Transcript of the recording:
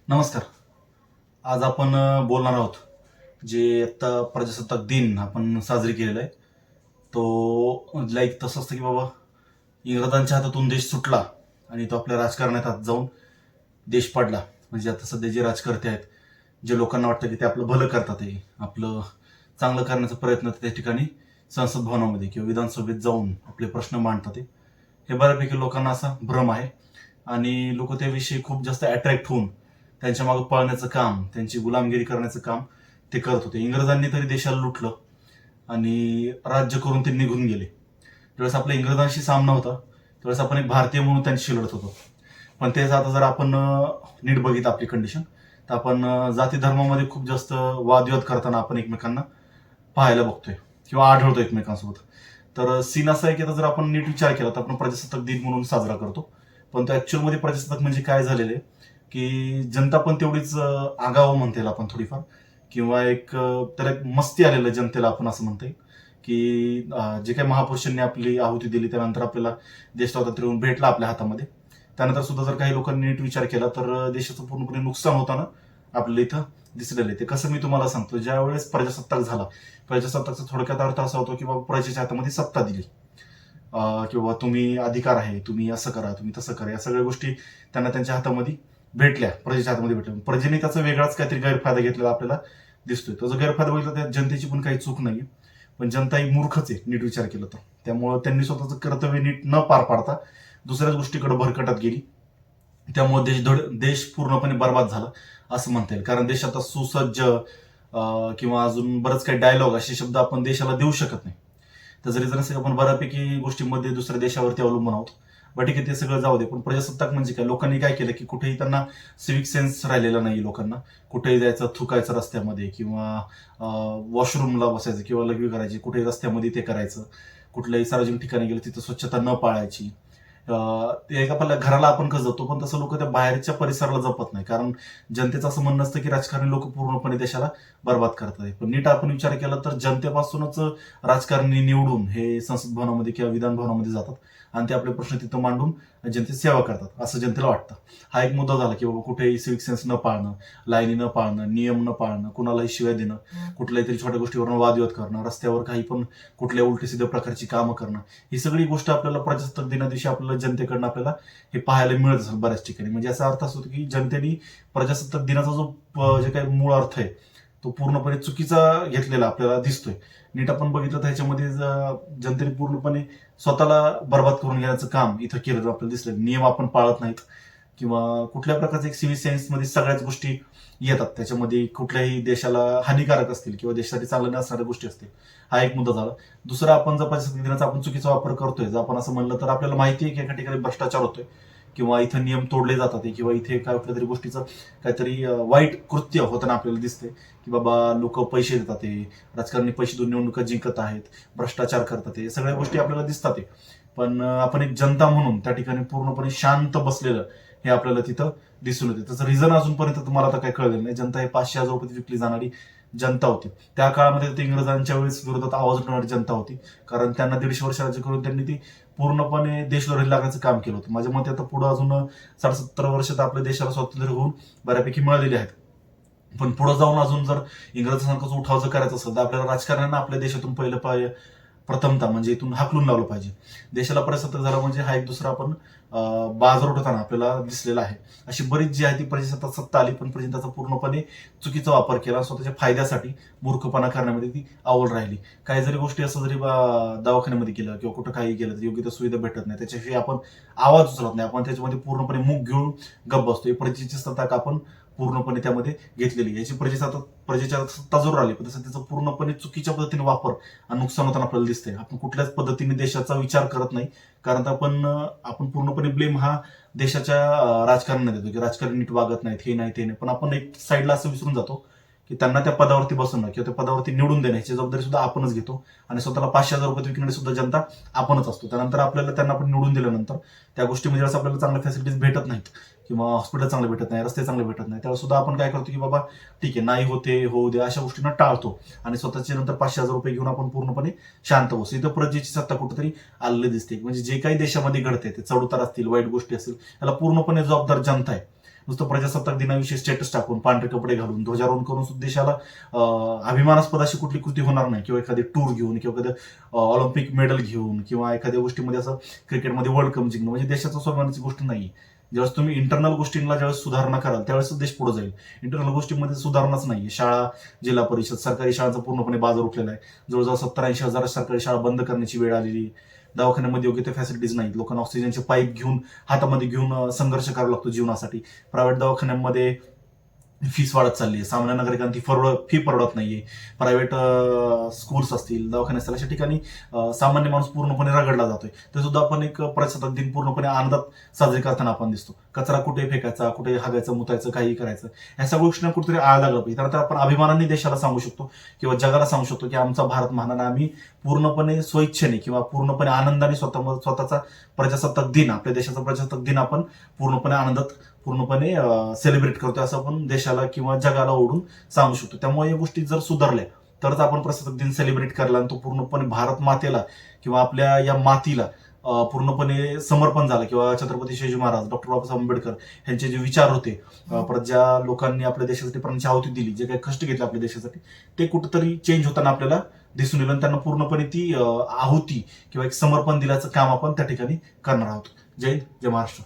नमस्कार. आज आपण बोलणार आहोत जे आता प्रजासत्ताक दिन आपण साजरी केलेला आहे. तो लाईक तसं असतं की बाबा इंग्रजांच्या हातातून देश सुटला आणि तो आपल्या राजकारणात हात जाऊन देश पडला. म्हणजे आता सध्या जे राजकर्ते आहेत, जे लोकांना वाटतं की ते आपलं भलं करतात, आहे आपलं चांगलं करण्याचा प्रयत्न त्या ठिकाणी संसद भवनामध्ये किंवा विधानसभेत जाऊन आपले प्रश्न मांडतात. हे बऱ्यापैकी लोकांना असा भ्रम आहे आणि लोक त्याविषयी खूप जास्त अट्रॅक्ट होऊन त्यांच्या मागे पळण्याचं काम, त्यांची गुलामगिरी करण्याचं काम ते करत होते. इंग्रजांनी तरी देशाला लुटलं आणि राज्य करून ते निघून गेले. ज्यावेळेस आपला इंग्रजांशी सामना होता त्यावेळेस आपण एक भारतीय म्हणून त्यांच्याशी लढत होतो. पण तेच आता जर आपण नीट बघितलं आपली कंडिशन, तर आपण जाती धर्मामध्ये खूप जास्त वादविवाद करताना आपण एकमेकांना पाहायला बघतोय किंवा आढळतो एकमेकांसोबत. तर सीन असा आहे की आता जर आपण नीट विचार केला तर आपण प्रजासत्ताक दिन म्हणून साजरा करतो, पण तो ऍक्च्युअलमध्ये प्रजासत्ताक म्हणजे काय झालेलं आहे की जनता पण तेवढीच आगाऊ म्हणता येईल आपण थोडीफार, किंवा एक त्याला एक मस्ती आलेलं जनतेला आपण असं म्हणता येईल की जे काही महापुरुषांनी आपली आहुती दिली त्यानंतर आपल्याला देश स्वातंत्र्य येऊन भेटला आपल्या हातामध्ये. त्यानंतर सुद्धा जर काही लोकांनी नीट विचार केला तर देशाचं पूर्णपणे नुकसान होताना आपल्याला इथं दिसलेलं आहे. ते कसं मी तुम्हाला सांगतो, ज्या वेळेस प्रजासत्ताक झाला, प्रजासत्ताकचा थोडक्यात अर्थ असा होतो की बाबा प्रजेच्या हातामध्ये सत्ता दिली, किंवा तुम्ही अधिकार आहे, तुम्ही असं करा, तुम्ही तसं करा, या सगळ्या गोष्टी त्यांना त्यांच्या हातामध्ये भेटल्या, प्रजेच्या हातामध्ये भेटल्या. प्रजेने त्याचा वेगळाच काहीतरी गैरफायदा घेतलेला आपल्याला दिसतोय. तो जो गैरफायदा बघितला त्या जनतेची पण काही चूक नाही, पण जनता ही मूर्खच आहे नीट विचार केला तर. त्यामुळं त्यांनी स्वतःचं कर्तव्य नीट न पार पाडता दुसऱ्याच गोष्टीकडे भरकटत गेली. त्यामुळे देश पूर्णपणे बर्बाद झाला असं म्हणता येईल. कारण देश आता सुसज्ज किंवा अजून बरंच काही डायलॉग असे शब्द आपण देशाला देऊ शकत नाही. त्याचं रिझन असं आपण बऱ्यापैकी गोष्टींमध्ये दुसऱ्या देशावरती अवलंबून आहोत. बट ठीक आहे, ते सगळं जाऊ दे. पण प्रजासत्ताक म्हणजे काय, लोकांनी काय केलं की कुठेही त्यांना सिविक सेन्स राहिलेला नाही लोकांना. कुठेही जायचं, थुकायचं रस्त्यामध्ये, किंवा वॉशरूमला बसायचं किंवा लघवी करायची कुठेही रस्त्यामध्ये ते करायचं. कुठल्याही सार्वजनिक ठिकाणी गेलं तिथं स्वच्छता न पाळायची. ते एक आपल्या घराला आपण कसं जपतो, पण तसं लोक त्या बाहेरच्या परिसराला जपत नाही. कारण जनतेचं असं म्हणणं असतं की राजकारणी लोक पूर्णपणे देशाला बर्बाद करतात. पण नीट आपण विचार केला तर जनतेपासूनच राजकारणी निवडून हे संसद भवनामध्ये किंवा विधान भवनामध्ये जातात आणि ते आपले प्रश्न तिथं मांडून जनतेची सेवा करतात असं जनतेला वाटतं. हा एक मुद्दा झाला की बाबा कुठेही सिविक सेन्स न पाळणं, लाईनी न पाळणं, नियम न पाळणं, कुणालाही शिवाय देणं, कुठल्याही तरी छोट्या गोष्टीवरून वादविवाद करणं, रस्त्यावर काही पण कुठल्या उलटी सिद्ध प्रकारची कामं करणं, ही सगळी गोष्ट आपल्याला प्रजासत्ताक दिना दिवशी आपल्याला जनतेकडनं आपल्याला हे पाहायला मिळत असेल बऱ्याच ठिकाणी. म्हणजे याचा अर्थ असतो की जनतेने प्रजासत्ताक दिनाचा जो जे काही मूळ अर्थ आहे तो पूर्णपणे चुकीचा घेतलेला आपल्याला दिसतोय. नीट आपण बघितलं तर ह्याच्यामध्ये जनतेने पूर्णपणे स्वतःला बर्बाद करून घेण्याचं काम इथं केलं आपल्याला दिसलं. नियम आपण पाळत नाहीत किंवा कुठल्या प्रकारचे एक सिव्हिल सायन्स मध्ये सगळ्याच गोष्टी येतात. त्याच्यामध्ये कुठल्याही देशाला हानिकारक असतील किंवा देशासाठी चांगल्या नसणाऱ्या गोष्टी असतील, हा एक मुद्दा झाला. दुसरा, आपण जर प्रजासत्ताक दिनाचा आपण चुकीचा वापर करतोय, जर आपण असं म्हणलं तर आपल्याला माहिती आहे की एका ठिकाणी भ्रष्टाचार होतोय किंवा इथं नियम तोडले जातात किंवा इथे काय कुठल्या तरी गोष्टीचं काहीतरी वाईट कृत्य होताना आपल्याला दिसतंय की बाबा लोक पैसे देतात, राजकारणी पैसे देऊन निवडणुका जिंकत आहेत, भ्रष्टाचार करतात, हे सगळ्या गोष्टी आपल्याला दिसतात. पण आपण एक जनता म्हणून त्या ठिकाणी पूर्णपणे शांत बसलेलं हे आपल्याला तिथं दिसून येते. त्याचं रिझन अजूनपर्यंत तुम्हाला आता काय कळलेलं नाही. जनता हे 500,000 रुपये विकली जाणारी जनता होती. त्या काळामध्ये ते इंग्रजांच्या वेळेस विरोधात आवाज उठवणारी जनता होती, कारण त्यांना 150 वर्ष राज्य करून त्यांनी ती पूर्णपणे देशद्रोही लागण्याचं काम केलं होतं. माझ्या मते आता पुढे अजून 60-70 वर्षात आपल्या देशाला स्वातंत्र्य होऊन बऱ्यापैकी मिळालेले आहेत. पण पुढे जाऊन अजून जर इंग्रजांसारखंच उठाव जर करायचं असेल तर आपल्याला राजकारण्यांना आपल्या देशातून पहिलं प्रथमतः म्हणजे इथून हाकलून लावलं पाहिजे. देशाला प्रजासत्ताक झाला म्हणजे हा एक दुसरा आपण बाजार उठवताना आपल्याला दिसलेला आहे. अशी बरीच जी आहे ती प्रजासत्ताक सत्ता आली, पण प्रजेने त्याचा पूर्णपणे चुकीचा वापर केला, स्वतःच्या फायद्यासाठी मूर्खपणा करण्यामध्ये ती आवड राहिली. काही जरी गोष्टी असं जरी दवाखान्यामध्ये गेलं किंवा कुठं काही गेलं तर योग्य त्या सुविधा भेटत नाही, त्याच्याविषयी आपण आवाज उचलत नाही, आपण त्याच्यामध्ये पूर्णपणे मुख घेऊन गप्प बसतो. प्रजेची सत्ता आपण पूर्णपणे त्यामध्ये घेतलेली. याची प्रजेच्या सत्ता जरूर आली, पण तसं त्याचा पूर्णपणे चुकीच्या पद्धतीने वापर आणि नुकसान होताना आपल्याला दिसतंय. आपण कुठल्याच पद्धतीने देशाचा विचार करत नाही, कारण आपण पूर्णपणे ब्लेम हा देशाच्या राजकारणाला देतो की राजकारणी नीट वागत नाहीत, हे नाही ते नाही. पण आपण एक साईडला असं विसरून जातो की त्यांना त्या पदावरती बसवणं किंवा त्या पदावरती निवडून देणं ह्याची जबाबदारी सुद्धा आपणच घेतो आणि स्वतःला 500,000 रुपये विकणारी सुद्धा जनता आपणच असतो. त्यानंतर आपल्याला त्यांना आपण निवडून दिल्यानंतर त्या गोष्टीमध्ये आपल्याला चांगल्या फॅसिलिटीज भेटत नाहीत किंवा हॉस्पिटल चांगले भेटत नाही, रस्ते चांगले भेटत नाही, त्यावेळेस सुद्धा आपण काय करतो की बाबा ठीक आहे, नाही होते होऊ दे, अशा गोष्टींना टाळतो आणि स्वतःचे नंतर 500,000 रुपये घेऊन आपण पूर्णपणे शांत बसतो. इथं प्रजेची सत्ता कुठेतरी आलेली दिसते. म्हणजे जे काही देशामध्ये घडते ते चढउतार असतील, वाईट गोष्टी असतील, याला पूर्णपणे जबाबदार जनता आहे. नुसतं प्रजासत्ताक दिनाविषयी स्टेटस टाकून पांढरे कपडे घालून ध्वजारोहण करून सुद्धा देशाला अभिमानास्पद अशी कुठली कृती होणार नाही, किंवा एखादी टूर घेऊन किंवा एखादं ऑलिम्पिक मेडल घेऊन किंवा एखाद्या गोष्टीमध्ये असं क्रिकेटमध्ये वर्ल्ड कप जिंकणं म्हणजे देशाचं स्वाभिमानाची गोष्ट नाही. ज्यावेळेस तुम्ही इंटरनल गोष्टींना ज्यावेळेस सुधारणा कराल त्यावेळेस देश पुढे जाईल. इंटरनल गोष्टींमध्ये सुधारणाच नाहीये. शाळा, जिल्हा परिषद, सरकारी शाळांचा पूर्णपणे बाजार उठलेला आहे. जवळजवळ 70-80 हजार सरकारी शाळा बंद करण्याची वेळ आलेली आहे. दवाखान्यामध्ये योग्य त्या फॅसिलिटीज नाहीत. लोकांना ऑक्सिजनचे पाईप घेऊन हातामध्ये घेऊन संघर्ष करावा लागतो जीवनासाठी. प्रायव्हेट दवाखान्यांमध्ये फीस वाढत चालली आहे. सामान्य नागरिकांची फी परवडत नाहीये. प्रायव्हेट स्कूल्स असतील, दवाखाने असतील, अशा ठिकाणी सामान्य माणूस पूर्णपणे रगडला जातोय. ते सुद्धा आपण एक प्रजासत्ताक दिन पूर्णपणे आनंदात साजरे करताना आपण दिसतो. कचरा कुठे फेकायचा, कुठे हागायचं, मुतायचं, काही करायचं, ह्या सगळ्या गोष्टींना कुठेतरी आळ लागलं पाहिजे. त्यानंतर आपण अभिमानाने देशाला सांगू शकतो किंवा जगाला सांगू शकतो की आमचा भारत महान आहे. आम्ही पूर्णपणे स्वइच्छेने किंवा पूर्णपणे आनंदाने स्वतःचा प्रजासत्ताक दिन, आपल्या देशाचा प्रजासत्ताक दिन आपण पूर्णपणे आनंदात पूर्णपणे सेलिब्रेट करतोय असं आपण देशाला किंवा जगाला ओढून सांगू शकतो. त्यामुळे या गोष्टी जर सुधारल्या तरच आपण प्रजासत्ताक दिन सेलिब्रेट करायला आणि तो पूर्णपणे भारत मातेला किंवा आपल्या या मातीला पूर्णपणे समर्पण झालं, किंवा छत्रपती शिवाजी महाराज, डॉक्टर बाबासाहेब आंबेडकर यांचे जे विचार होते, परत ज्या लोकांनी आपल्या देशासाठी प्राणांची आहुती दिली, जे काही कष्ट घेतले आपल्या देशासाठी, ते कुठेतरी चेंज होताना आपल्याला दिसून येईल आणि त्यांना पूर्णपणे ती आहुती किंवा एक समर्पण दिल्याचं काम आपण त्या ठिकाणी करणार आहोत. जय हिंद, जय महाराष्ट्र.